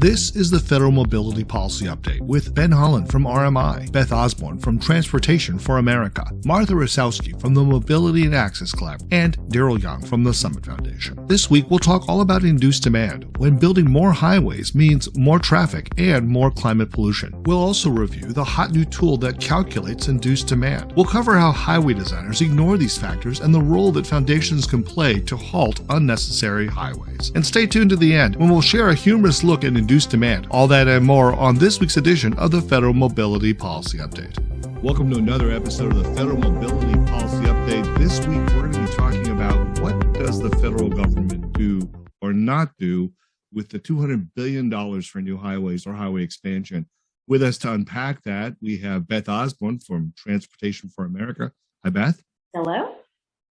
This is the Federal Mobility Policy Update with Ben Holland from RMI, Beth Osborne from Transportation for America, Martha Rosowski from the Mobility and Access Collaborative, and Daryl Young from the Summit Foundation. This week, we'll talk all about induced demand, when building more highways means more traffic and more climate pollution. We'll also review the hot new tool that calculates induced demand. We'll cover how highway designers ignore these factors and the role that foundations can play to halt unnecessary highways. And stay tuned to the end when we'll share a humorous look at induced demand. All that and more on this week's edition of the Federal Mobility Policy Update. Welcome to another episode of the Federal Mobility Policy Update. This week, we're going to be talking about what does the federal government do or not do with the $200 billion for new highways or highway expansion. With us to unpack that, we have Beth Osborne from Transportation for America. Hi, Beth. Hello.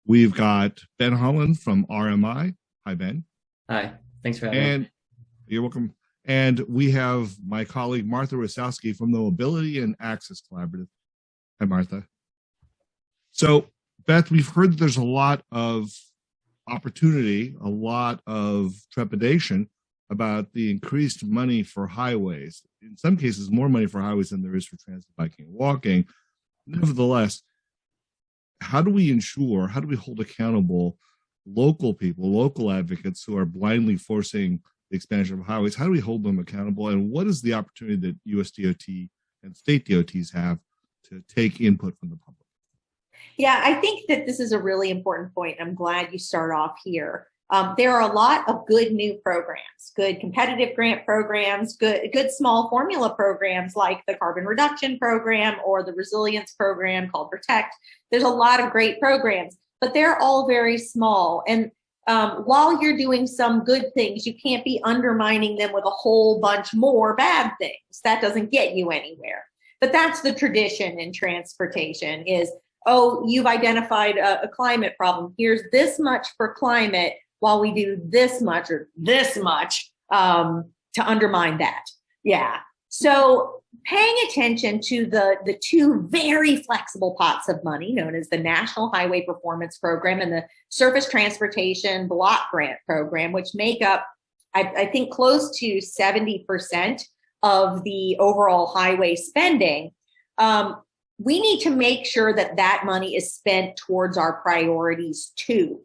We've got Ben Holland from RMI. Hi, Ben. Hi. Thanks for having me. You're welcome. And we have my colleague, Martha Rosowski from the Mobility and Access Collaborative. Hi, Martha. So, Beth, we've heard that there's a lot of opportunity, a lot of trepidation about the increased money for highways. In some cases, more money for highways than there is for transit, biking, and walking. Nevertheless, how do we hold accountable local people, local advocates who are blindly forcing the expansion of highways? How do we hold them accountable? And what is the opportunity that US DOT and state DOTs have to take input from the public? Yeah, I think that this is a really important point. I'm glad you start off here. There are a lot of good new programs, good competitive grant programs, good small formula programs like the carbon reduction program or the resilience program called Protect. There's a lot of great programs, but they're all very small. And while you're doing some good things, you can't be undermining them with a whole bunch more bad things. That doesn't get you anywhere. But that's the tradition in transportation is, oh, you've identified a climate problem. Here's this much for climate while we do this much or this much to undermine that. Yeah. So paying attention to the two very flexible pots of money known as the National Highway Performance Program and the Surface Transportation Block Grant Program, which make up, I think, close to 70% of the overall highway spending. We need to make sure that that money is spent towards our priorities too.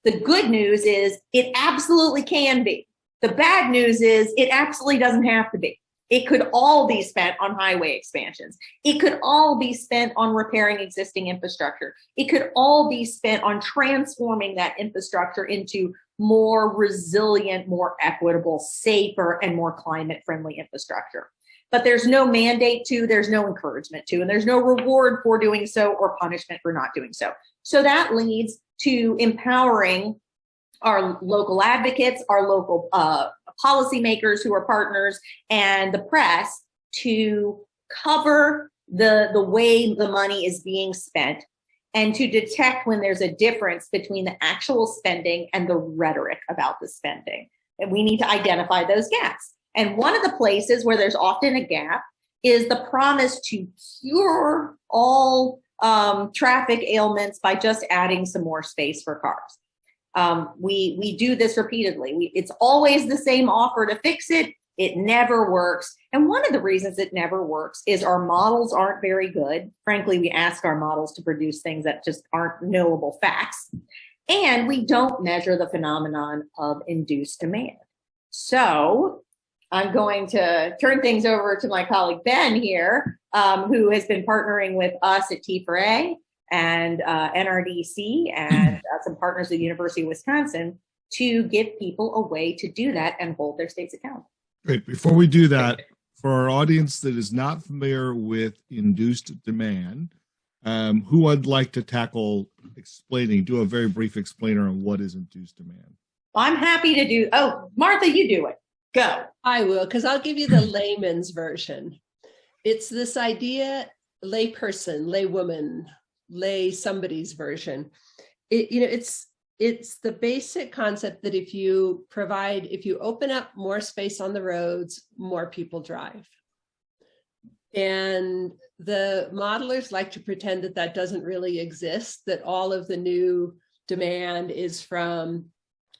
The good news is it absolutely can be. The bad news is it absolutely doesn't have to be. It could all be spent on highway expansions. It could all be spent on repairing existing infrastructure. It could all be spent on transforming that infrastructure into more resilient, more equitable, safer, and more climate-friendly infrastructure. But there's no mandate to, there's no encouragement to, and there's no reward for doing so or punishment for not doing so. So that leads to empowering our local advocates, our local policymakers who are partners, and the press to cover the way the money is being spent and to detect when there's a difference between the actual spending and the rhetoric about the spending. And we need to identify those gaps. And one of the places where there's often a gap is the promise to cure all traffic ailments by just adding some more space for cars. We do this repeatedly. It's always the same offer to fix it. It never works. And one of the reasons it never works is our models aren't very good. Frankly, we ask our models to produce things that just aren't knowable facts. And we don't measure the phenomenon of induced demand. So I'm going to turn things over to my colleague Ben here, who has been partnering with us at T4A and NRDC and some partners at the University of Wisconsin to give people a way to do that and hold their states accountable. Great. Before we do that, for our audience that is not familiar with induced demand, who would like to tackle do a very brief explainer on what is induced demand? I'm happy to do. Oh, Martha, you do it. Go. I will, because I'll give you the layman's version. It's this idea, layperson, laywoman, lay somebody's version. It's the basic concept that if you open up more space on the roads, more people drive. And the modelers like to pretend that that doesn't really exist, that all of the new demand is from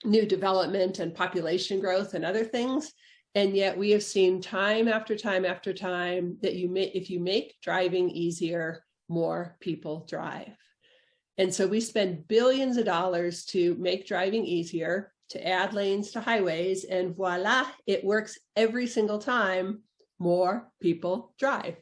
new development and population growth and other things. And yet we have seen time after time after time that if you make driving easier, more people drive. And so we spend billions of dollars to make driving easier, to add lanes to highways, and voila, it works every single time. More people drive.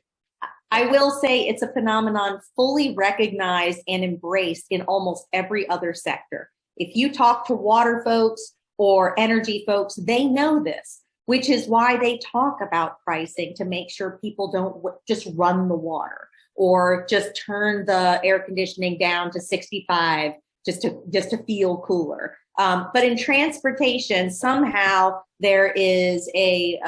I will say it's a phenomenon fully recognized and embraced in almost every other sector. If you talk to water folks or energy folks, they know this, which is why they talk about pricing to make sure people don't just run the water or just turn the air conditioning down to 65 just to feel cooler. But in transportation, somehow there is a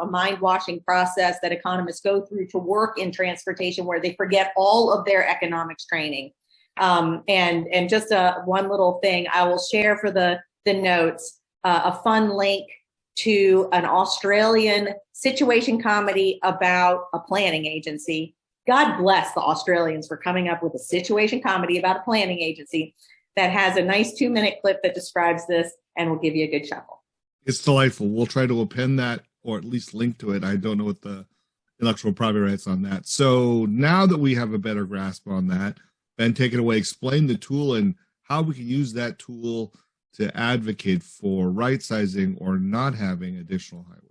mind-washing process that economists go through to work in transportation where they forget all of their economics training. And just one little thing I will share for the notes, a fun link to an Australian situation comedy about a planning agency. God bless the Australians for coming up with a situation comedy about a planning agency that has a nice 2-minute clip that describes this and will give you a good chuckle. It's delightful. We'll try to append that or at least link to it. I don't know what the intellectual property rights on that. So now that we have a better grasp on that, Ben, take it away. Explain the tool and how we can use that tool to advocate for right-sizing or not having additional highways.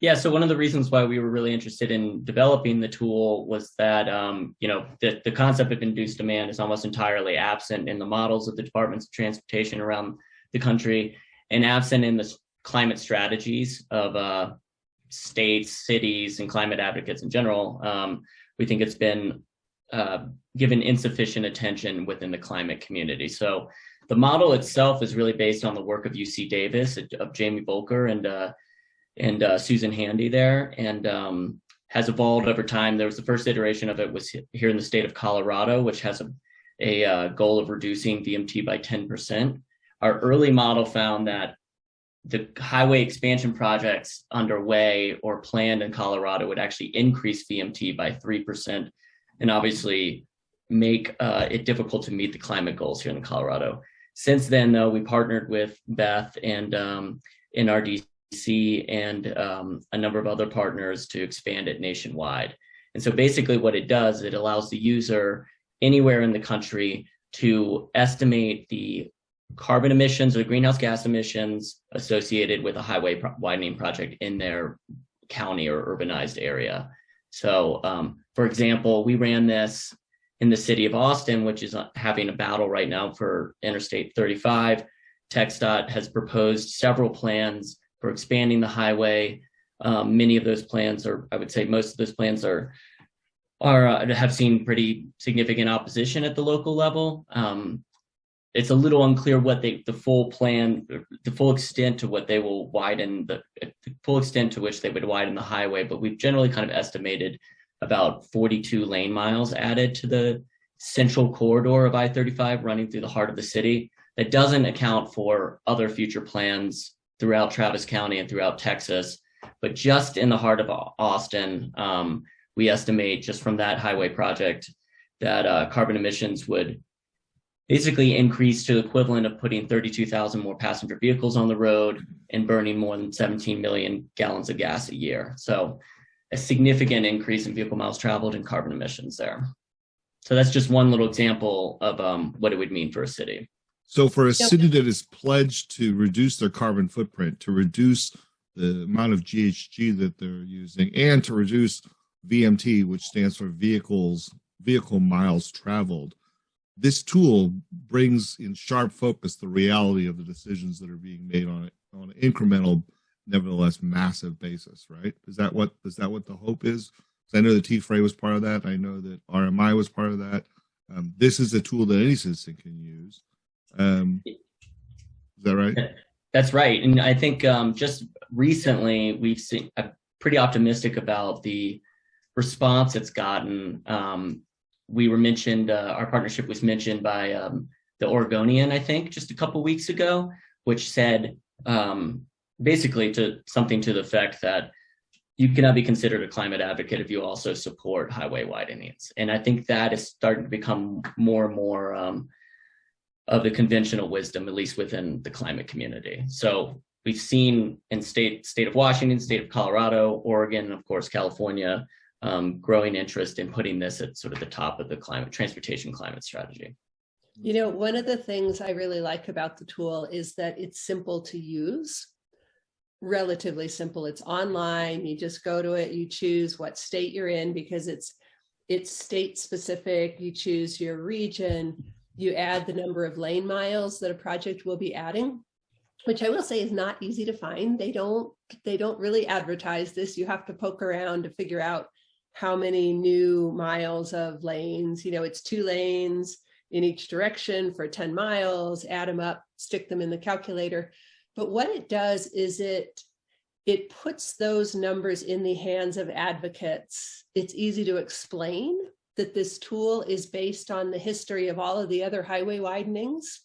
Yeah, so one of the reasons why we were really interested in developing the tool was that, the concept of induced demand is almost entirely absent in the models of the departments of transportation around the country and absent in the climate strategies of states, cities, and climate advocates in general. We think it's been given insufficient attention within the climate community. So the model itself is really based on the work of UC Davis, of Jamie Volker and Susan Handy there, and has evolved over time. There was the first iteration of it was here in the state of Colorado, which has a goal of reducing VMT by 10%. Our early model found that the highway expansion projects underway or planned in Colorado would actually increase VMT by 3% and obviously make it difficult to meet the climate goals here in Colorado. Since then, though, we partnered with Beth and NRDC and a number of other partners to expand it nationwide. And so basically what it does, it allows the user anywhere in the country to estimate the carbon emissions or greenhouse gas emissions associated with a highway widening project in their county or urbanized area. So, for example, we ran this in the city of Austin, which is having a battle right now for Interstate 35. TxDOT has proposed several plans for expanding the highway. Many of those plans, or I would say most of those plans, have seen pretty significant opposition at the local level. It's a little unclear what the full extent to what they will widen, the full extent to which they would widen the highway, but we've generally kind of estimated about 42 lane miles added to the central corridor of I-35 running through the heart of the city. That doesn't account for other future plans throughout Travis County and throughout Texas, but just in the heart of Austin, we estimate just from that highway project that carbon emissions would basically increase to the equivalent of putting 32,000 more passenger vehicles on the road and burning more than 17 million gallons of gas a year. So a significant increase in vehicle miles traveled and carbon emissions there. So that's just one little example of what it would mean for a city. So for a city that is pledged to reduce their carbon footprint, to reduce the amount of GHG that they're using, and to reduce VMT, which stands for vehicle miles traveled, this tool brings in sharp focus the reality of the decisions that are being made on an incremental, nevertheless massive basis, right? Is that what the hope is? I know that T-Fray was part of that. I know that RMI was part of that. This is a tool that any citizen can use. Is that right? That's right. And I think just recently we've seen, I'm pretty optimistic about the response it's gotten. We were mentioned, our partnership was mentioned by the Oregonian, I think, just a couple weeks ago, which said basically something to the effect that you cannot be considered a climate advocate if you also support highway widenings. And I think that is starting to become more and more of the conventional wisdom, at least within the climate community. So we've seen in state of Washington, state of Colorado, Oregon, and of course, California, growing interest in putting this at sort of the top of the transportation climate strategy. You know, one of the things I really like about the tool is that it's simple to use, relatively simple. It's online. You just go to it, you choose what state you're in because it's state specific. You choose your region, you add the number of lane miles that a project will be adding, which I will say is not easy to find. They don't really advertise this. You have to poke around to figure out how many new miles of lanes. You know, it's 2 lanes in each direction for 10 miles, add them up, stick them in the calculator. But what it does is it puts those numbers in the hands of advocates. It's easy to explain that this tool is based on the history of all of the other highway widenings.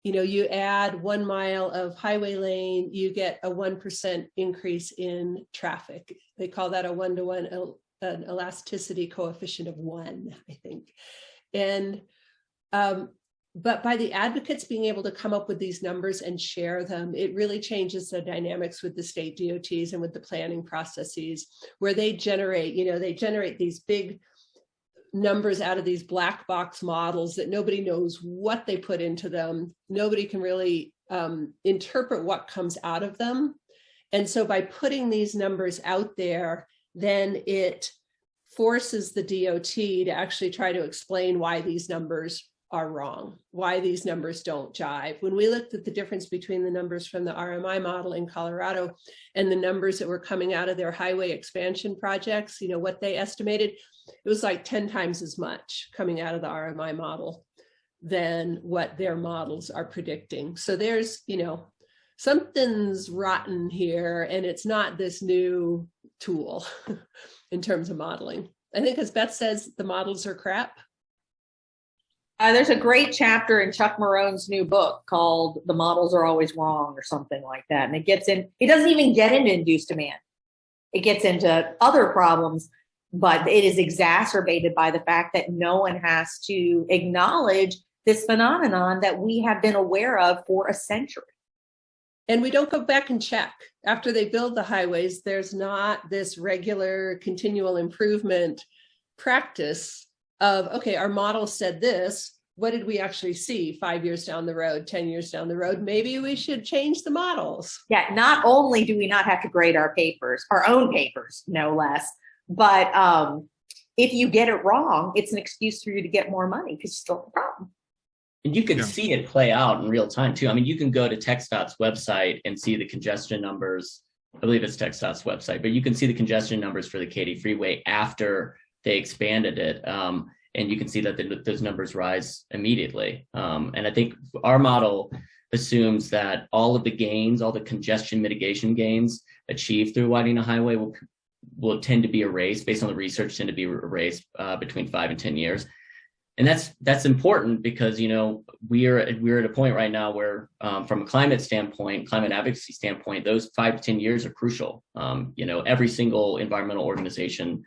You know, you add 1 mile of highway lane, you get a 1% increase in traffic. They call that a 1-to-1 an elasticity coefficient of 1, I think. And but by the advocates being able to come up with these numbers and share them, it really changes the dynamics with the state DOTs and with the planning processes, where they generate these big numbers out of these black box models that nobody knows what they put into them. Nobody can really interpret what comes out of them. And so by putting these numbers out there, then it forces the DOT to actually try to explain why these numbers are wrong, why these numbers don't jive. When we looked at the difference between the numbers from the RMI model in Colorado and the numbers that were coming out of their highway expansion projects, you know, what they estimated, it was like 10 times as much coming out of the RMI model than what their models are predicting. So there's, you know, something's rotten here, and it's not this new tool in terms of modeling. I think, as Beth says, the models are crap. There's a great chapter in Chuck Marone's new book called "The Models Are Always Wrong" or something like that. And it doesn't even get into induced demand. It gets into other problems, but it is exacerbated by the fact that no one has to acknowledge this phenomenon that we have been aware of for a century. And we don't go back and check. After they build the highways, there's not this regular continual improvement practice of, okay, our model said this. What did we actually see 5 years down the road, 10 years down the road? Maybe we should change the models. Yeah, not only do we not have to grade our papers, our own papers, no less, but if you get it wrong, it's an excuse for you to get more money because you still have a problem. And you can see it play out in real time too. I mean, you can go to TxDOT's website and see the congestion numbers. I believe it's TxDOT's website, but you can see the congestion numbers for the Katy Freeway after they expanded it. And you can see that those numbers rise immediately. And I think our model assumes that all of the gains, all the congestion mitigation gains achieved through widening a highway will tend to be erased, based on the research, tend to be erased between 5 and 10 years. And that's important because, you know, we're at a point right now where from a climate standpoint, climate advocacy standpoint, those 5 to 10 years are crucial. You know, every single environmental organization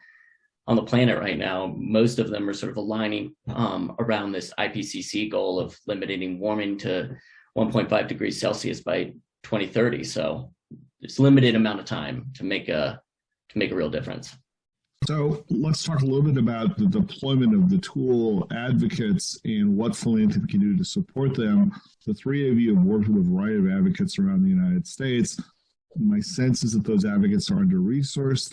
on the planet right now, most of them are sort of aligning around this IPCC goal of limiting warming to 1.5 degrees Celsius by 2030. So it's a limited amount of time to make a real difference. So let's talk a little bit about the deployment of the tool, advocates, and what philanthropy can do to support them. The three of you have worked with a variety of advocates around the United States. My sense is that those advocates are under-resourced.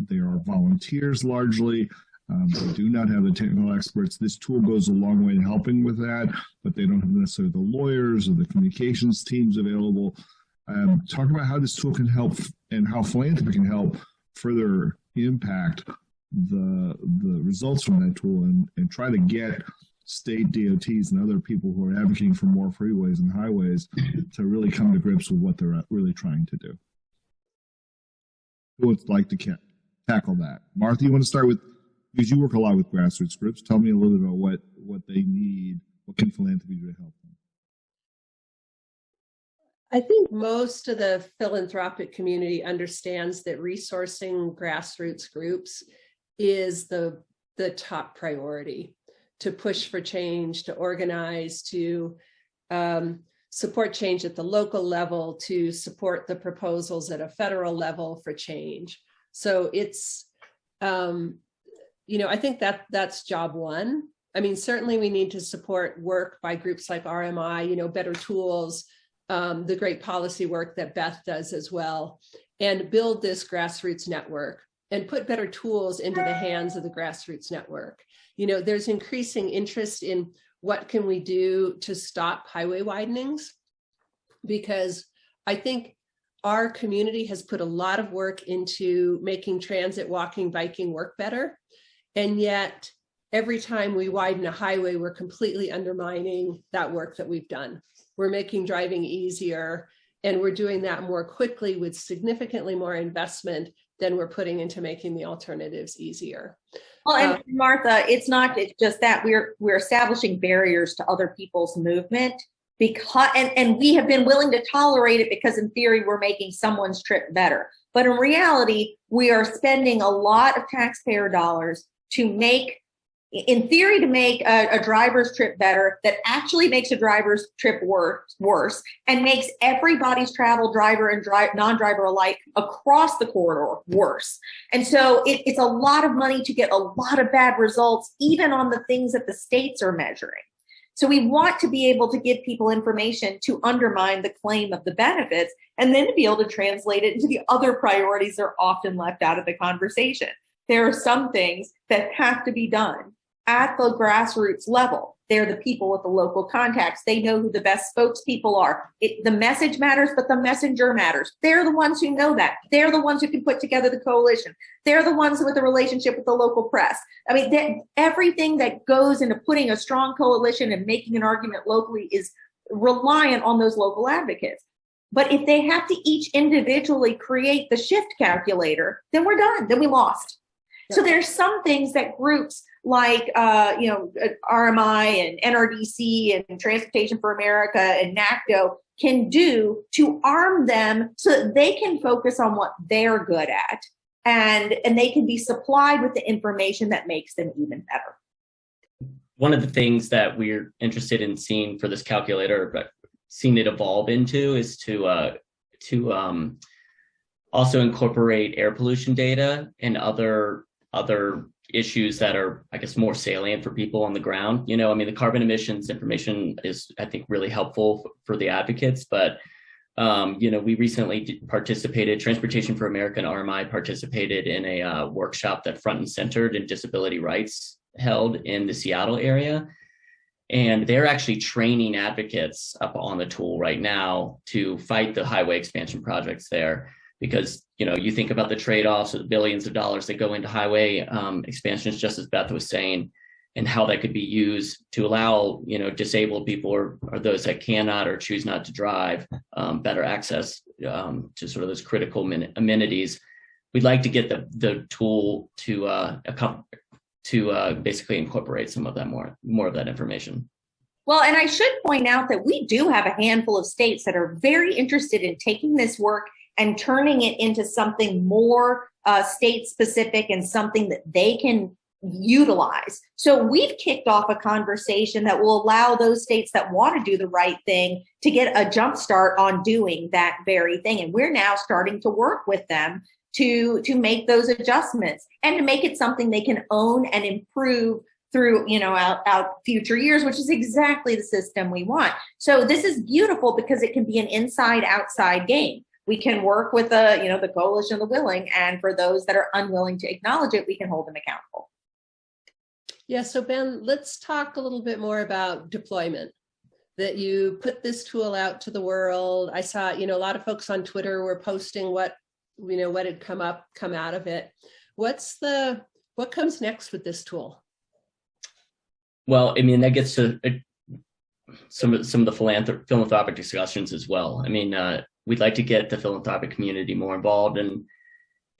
They are volunteers largely. They do not have the technical experts. This tool goes a long way in helping with that, but they don't have necessarily the lawyers or the communications teams available. Talk about how this tool can help and how philanthropy can help further impact the results from that tool and try to get state DOTs and other people who are advocating for more freeways and highways to really come to grips with what they're really trying to do. Who would like to tackle that? Martha, you want to start with, because you work a lot with grassroots groups, tell me a little bit about what they need, what can philanthropy do to help them? I think most of the philanthropic community understands that resourcing grassroots groups is the top priority, to push for change, to organize, to support change at the local level to support the proposals at a federal level for change. So it's, I think that's job one. I mean, certainly we need to support work by groups like RMI, better tools, the great policy work that Beth does as well, and build this grassroots network and put better tools into the hands of the grassroots network. There's increasing interest in what can we do to stop highway widenings, because I think our community has put a lot of work into making transit, walking, biking work better. And yet every time we widen a highway, we're completely undermining that work that we've done. We're making driving easier, and we're doing that more quickly with significantly more investment than we're putting into making the alternatives easier. Well, and Martha, it's not just that we're establishing barriers to other people's movement, because and we have been willing to tolerate it because in theory we're making someone's trip better. But in reality, we are spending a lot of taxpayer dollars to make a driver's trip better, that actually makes a driver's trip worse and makes everybody's travel, driver and non-driver alike across the corridor worse. And so it's a lot of money to get a lot of bad results, even on the things that the states are measuring. So we want to be able to give people information to undermine the claim of the benefits, and then to be able to translate it into the other priorities that are often left out of the conversation. There are some things that have to be done at the grassroots level. They're the people with the local contacts. They know who the best spokespeople are. The message matters, but the messenger matters. They're the ones who know that. They're the ones who can put together the coalition. They're the ones with the relationship with the local press. I mean, everything that goes into putting a strong coalition and making an argument locally is reliant on those local advocates. But if they have to each individually create the shift calculator, then we're done. Then we lost. So there's some things that groups like, RMI and NRDC and Transportation for America and NACDO can do to arm them so that they can focus on what they're good at, and they can be supplied with the information that makes them even better. One of the things that we're interested in seeing for this calculator, but seeing it evolve into, is to also incorporate air pollution data and other issues that are, I guess, more salient for people on the ground. The carbon emissions information is, I think, really helpful for the advocates, but we recently participated, Transportation for America and RMI participated in a workshop that Front and Centered in Disability Rights held in the Seattle area. And they're actually training advocates up on the tool right now to fight the highway expansion projects there. Because, you think about the trade-offs of the billions of dollars that go into highway expansions, just as Beth was saying, and how that could be used to allow, disabled people or those that cannot or choose not to drive better access to sort of those critical amenities. We'd like to get the tool to basically incorporate some of that more of that information. Well, and I should point out that we do have a handful of states that are very interested in taking this work and turning it into something more state-specific and something that they can utilize. So we've kicked off a conversation that will allow those states that want to do the right thing to get a jump start on doing that very thing. And we're now starting to work with them to make those adjustments and to make it something they can own and improve through, out future years, which is exactly the system we want. So this is beautiful because it can be an inside-outside game. We can work with the coalition of the willing, and for those that are unwilling to acknowledge it, we can hold them accountable. Yeah, so Ben, let's talk a little bit more about deployment, that you put this tool out to the world. I saw, a lot of folks on Twitter were posting what had come out of it. What comes next with this tool? Well, that gets to some of the philanthropic discussions as well. We'd like to get the philanthropic community more involved in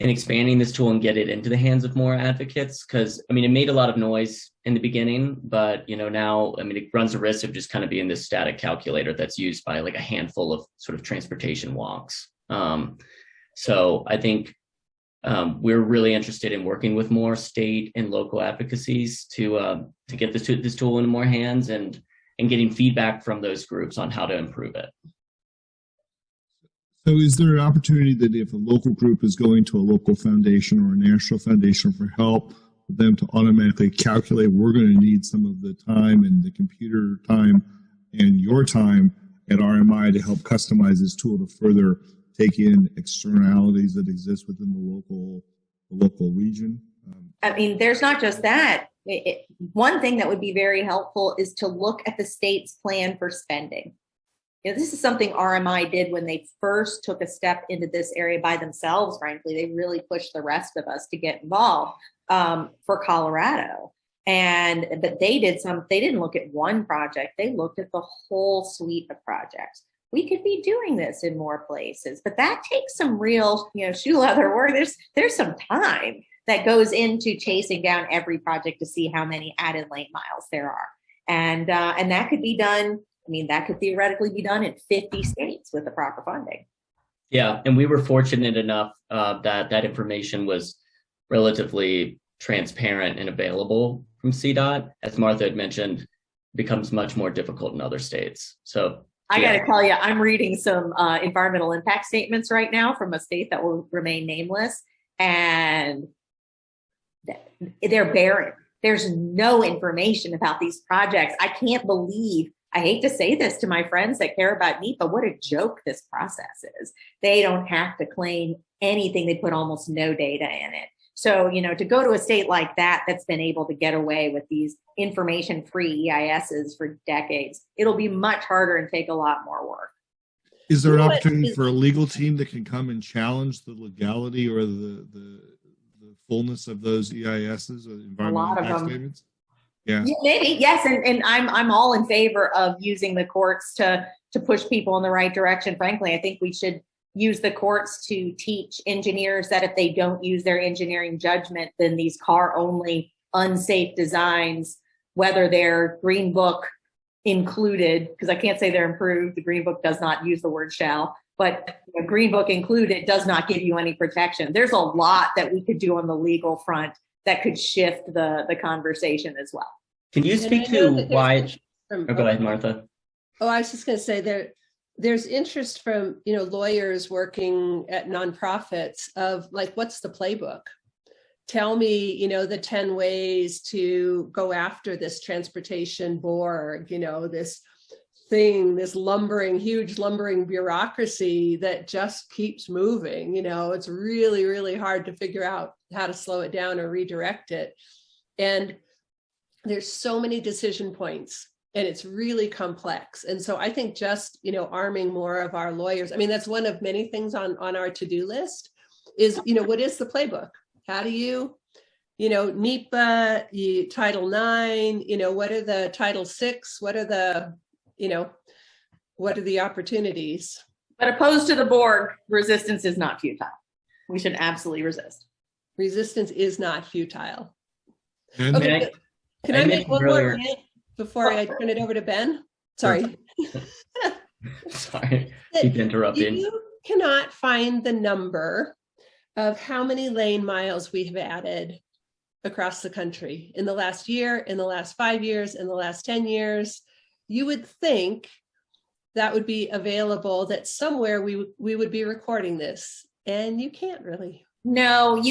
expanding this tool and get it into the hands of more advocates. Because, it made a lot of noise in the beginning, but, now, it runs a risk of just kind of being this static calculator that's used by like a handful of sort of transportation wonks. So I think we're really interested in working with more state and local advocacies to get this tool into more hands and and getting feedback from those groups on how to improve it. So is there an opportunity that if a local group is going to a local foundation or a national foundation for help, for them to automatically calculate, we're going to need some of the time and the computer time and your time at RMI to help customize this tool to further take in externalities that exist within the local region? I mean, there's not just that. One thing that would be very helpful is to look at the state's plan for spending. You know, this is something RMI did when they first took a step into this area by themselves, frankly. They really pushed the rest of us to get involved for Colorado. But they didn't look at one project. They looked at the whole suite of projects. We could be doing this in more places, but that takes some real, shoe leather work. There's some time that goes into chasing down every project to see how many added lane miles there are. And that could be done. I mean, that could theoretically be done in 50 states with the proper funding. Yeah, and we were fortunate enough that information was relatively transparent and available from CDOT. As Martha had mentioned, becomes much more difficult in other states. So I got to tell you, I'm reading some environmental impact statements right now from a state that will remain nameless, and they're barren. There's no information about these projects. I can't believe, I hate to say this to my friends that care about NEPA, what a joke this process is. They don't have to claim anything. They put almost no data in it. So, to go to a state like that that's been able to get away with these information-free EISs for decades, it'll be much harder and take a lot more work. Is there an opportunity for a legal team that can come and challenge the legality or the fullness of those EISs, environmental impact statements? Yeah, maybe, yes, and I'm all in favor of using the courts to push people in the right direction. Frankly, I think we should use the courts to teach engineers that if they don't use their engineering judgment, then these car-only unsafe designs, whether they're Green Book included, because I can't say they're improved, the Green Book does not use the word shall, but Green Book included does not give you any protection. There's a lot that we could do on the legal front that could shift the conversation as well. Can you speak to why? Go ahead, Martha. Oh, I was just going to say there's interest from lawyers working at nonprofits of like, what's the playbook? Tell me, the 10 ways to go after this transportation board, this thing, this huge lumbering bureaucracy that just keeps moving. It's really, really hard to figure out how to slow it down or redirect it. And there's so many decision points, and it's really complex. And so I think just, arming more of our lawyers, I mean, that's one of many things on our to-do list is, what is the playbook? How do you, NEPA, Title IX, what are the Title VI? What are the opportunities? But opposed to the board, resistance is not futile. We should absolutely resist. Resistance is not futile. And okay, can I make one more rant before I turn it over to Ben? Sorry. Sorry, keep interrupting. You cannot find the number of how many lane miles we have added across the country in the last year, in the last 5 years, in the last 10 years. You would think that would be available, that somewhere we would be recording this, and you can't really. No,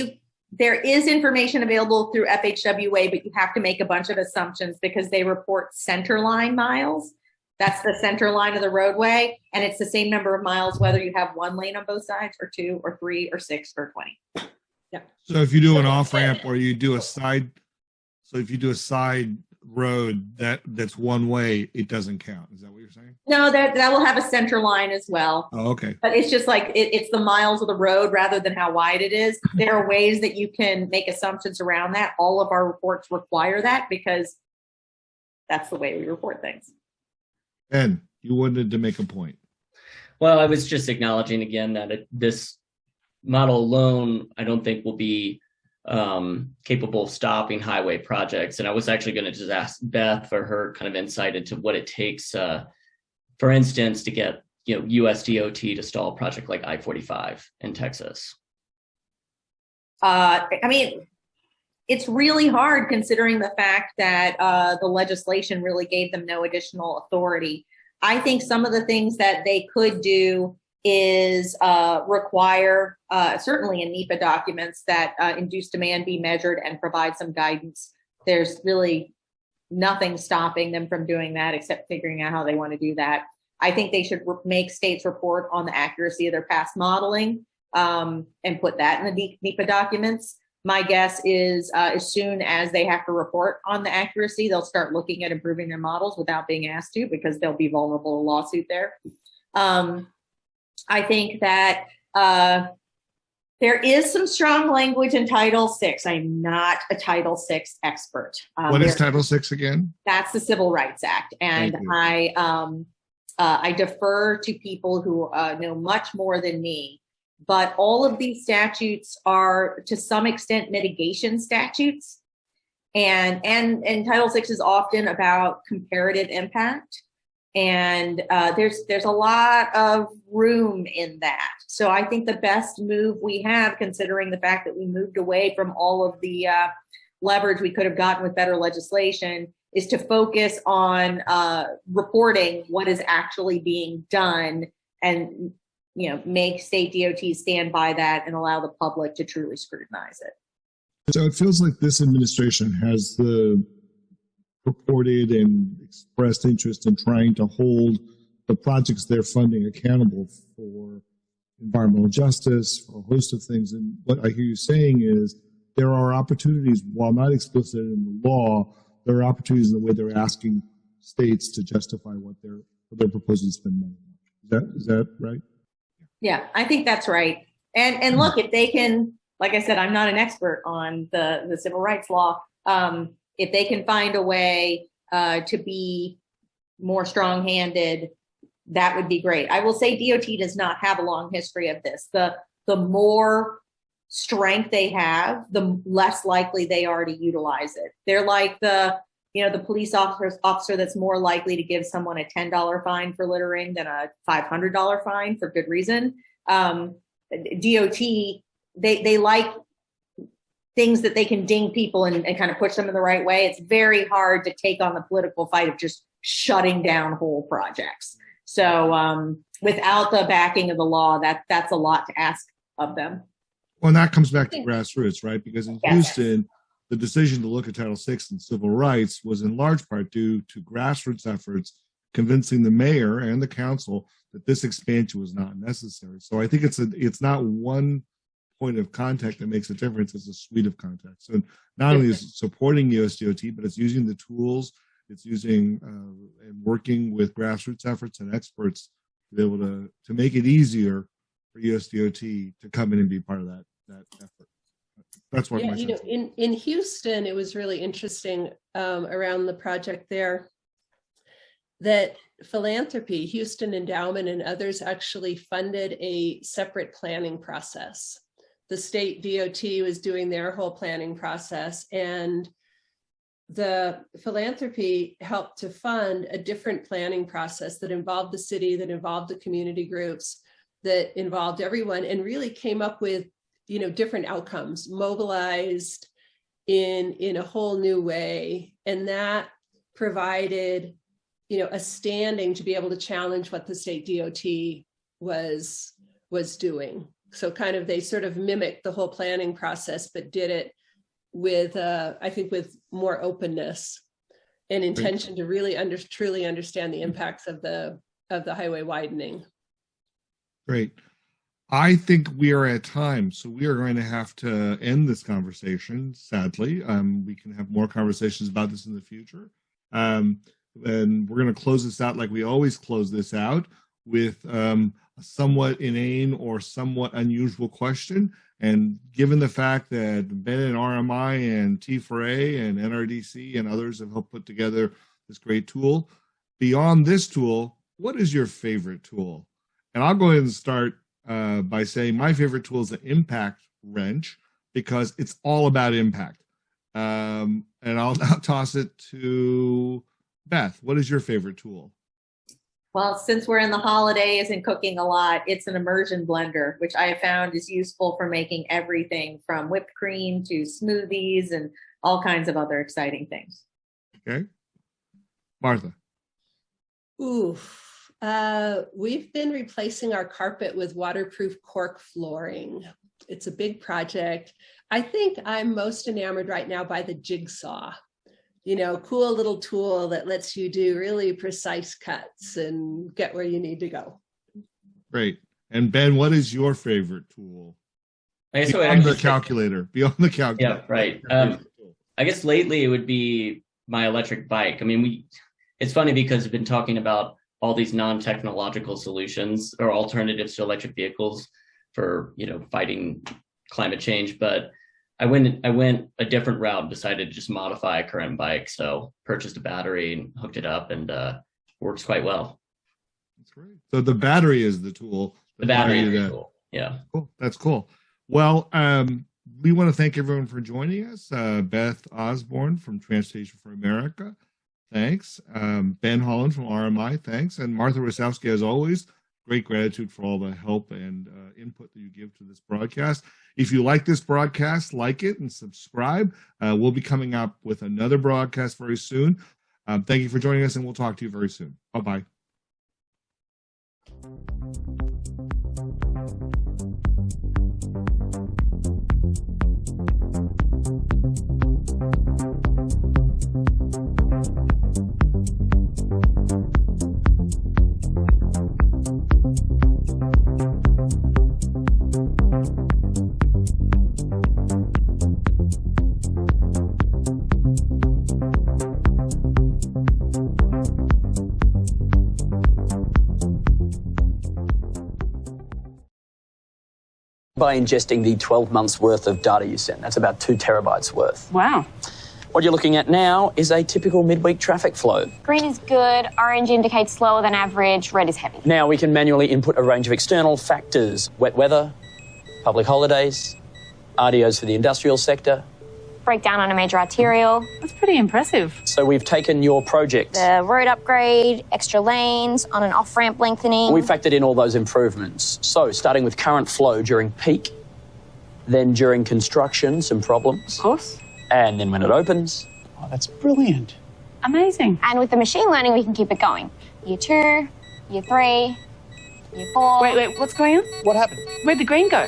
there is information available through FHWA, but you have to make a bunch of assumptions because they report center line miles. That's the center line of the roadway, and it's the same number of miles whether you have one lane on both sides or 2 or 3 or 6 or 20. Yeah. So if you do an off ramp or you do a side, road that's one way, it doesn't count. Is that what you're saying? No, that will have a center line as well. Oh, okay. But it's just like it's the miles of the road rather than how wide it is. There are ways that you can make assumptions around that. All of our reports require that because that's the way we report things. Ben, you wanted to make a point. Well, I was just acknowledging again that this model alone, I don't think will be capable of stopping highway projects. And I was actually going to just ask Beth for her kind of insight into what it takes, for instance, to get USDOT to stall a project like I-45 in Texas. I mean, it's really hard considering the fact that the legislation really gave them no additional authority. I think some of the things that they could do is require, certainly in NEPA documents, that induced demand be measured and provide some guidance. There's really nothing stopping them from doing that except figuring out how they want to do that. I think they should make states report on the accuracy of their past modeling and put that in the NEPA documents. My guess is as soon as they have to report on the accuracy, they'll start looking at improving their models without being asked to, because they'll be vulnerable to lawsuit there. I think that there is some strong language in Title VI. I'm not a Title VI expert. What is Title VI again? That's the Civil Rights Act. And I defer to people who know much more than me. But all of these statutes are, to some extent, mitigation statutes. And Title VI is often about comparative impact. And there's a lot of room in that. So I think the best move we have, considering the fact that we moved away from all of the leverage we could have gotten with better legislation, is to focus on reporting what is actually being done, and make state DOTs stand by that and allow the public to truly scrutinize it. So it feels like this administration has the purported and expressed interest in trying to hold the projects they're funding accountable for environmental justice, for a host of things. And what I hear you saying is there are opportunities, while not explicit in the law, there are opportunities in the way they're asking states to justify what they're proposing to spend money on. Is that right? Yeah, I think that's right. And look, if they can, like I said, I'm not an expert on the civil rights law. If they can find a way to be more strong-handed, that would be great. I will say DOT does not have a long history of this. The more strength they have, the less likely they are to utilize it. They're like the police officer that's more likely to give someone a $10 fine for littering than a $500 fine for good reason. DOT, they like things that they can ding people and kind of push them in the right way. It's very hard to take on the political fight of just shutting down whole projects. So without the backing of the law, that's a lot to ask of them. Well, and that comes back to grassroots, right? Because in Houston, the decision to look at Title VI and civil rights was in large part due to grassroots efforts convincing the mayor and the council that this expansion was not necessary. So I think it's not one point of contact that makes a difference. It's a suite of contacts. So not only is it supporting USDOT, but it's using the tools, it's using and working with grassroots efforts and experts to be able to make it easier for USDOT to come in and be part of that effort. That's what my sense is. In Houston, it was really interesting around the project there that philanthropy, Houston Endowment and others actually funded a separate planning process. The state DOT was doing their whole planning process, and the philanthropy helped to fund a different planning process that involved the city, that involved the community groups, that involved everyone, and really came up with different outcomes, mobilized in a whole new way. And that provided, a standing to be able to challenge what the state DOT was doing. So kind of, they sort of mimicked the whole planning process, but did it with, I think, with more openness and intention to really truly understand the impacts of the highway widening. Great. I think we are at time, so we are going to have to end this conversation, sadly. We can have more conversations about this in the future. And we're going to close this out like we always close this out, with a somewhat inane or somewhat unusual question. And given the fact that Ben and RMI and T4A and NRDC and others have helped put together this great tool, beyond this tool, what is your favorite tool? And I'll go ahead and start by saying my favorite tool is the impact wrench, because it's all about impact. And I'll now toss it to Beth. What is your favorite tool? Well, since we're in the holidays and cooking a lot, it's an immersion blender, which I have found is useful for making everything from whipped cream to smoothies and all kinds of other exciting things. Okay. Martha. Oof. We've been replacing our carpet with waterproof cork flooring. It's a big project. I think I'm most enamored right now by the jigsaw. Cool little tool that lets you do really precise cuts and get where you need to go. Great. And Ben, what is your favorite tool? Beyond the calculator. Yeah, right. I guess lately it would be my electric bike. I mean, it's funny because we've been talking about all these non-technological solutions or alternatives to electric vehicles for, fighting climate change, but I went a different route, decided to just modify a current bike. So purchased a battery and hooked it up, and works quite well. That's great. So the battery is the tool. The battery is cool. Yeah. Cool. That's cool. Well, we want to thank everyone for joining us. Beth Osborne from Transportation for America. Thanks. Ben Holland from RMI. Thanks. And Martha Rosowski, as always, great gratitude for all the help and input that you give to this broadcast. If you like this broadcast, like it and subscribe. We'll be coming up with another broadcast very soon. Thank you for joining us, and we'll talk to you very soon. Bye-bye. By ingesting the 12 months worth of data you sent. That's about 2 terabytes worth. Wow. What you're looking at now is a typical midweek traffic flow. Green is good, orange indicates slower than average, red is heavy. Now we can manually input a range of external factors: wet weather, public holidays, RDOs for the industrial sector. Breakdown on a major arterial. That's pretty impressive. So we've taken your project. The road upgrade, extra lanes, on and off ramp lengthening. We factored in all those improvements. So starting with current flow during peak, then during construction, some problems. Of course. And then when it opens. Oh, that's brilliant. Amazing. And with the machine learning, we can keep it going. Year 2, year 3, year 4. Wait, what's going on? What happened? Where'd the green go?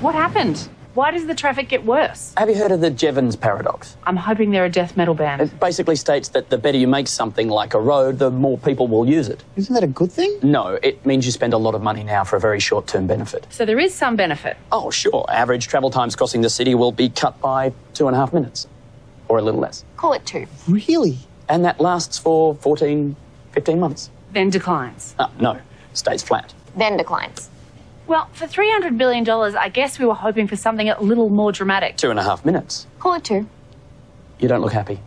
What happened? Why does the traffic get worse? Have you heard of the Jevon's paradox? I'm hoping they're a death metal band. It basically states that the better you make something like a road, the more people will use it. Isn't that a good thing? No, it means you spend a lot of money now for a very short-term benefit. So there is some benefit. Oh, sure. Average travel times crossing the city will be cut by 2.5 minutes, or a little less. Call it 2. Really? And that lasts for 14, 15 months. Then declines. No, stays flat. Then declines. Well, for $300 billion, I guess we were hoping for something a little more dramatic. 2.5 minutes. Call it 2. You don't look happy.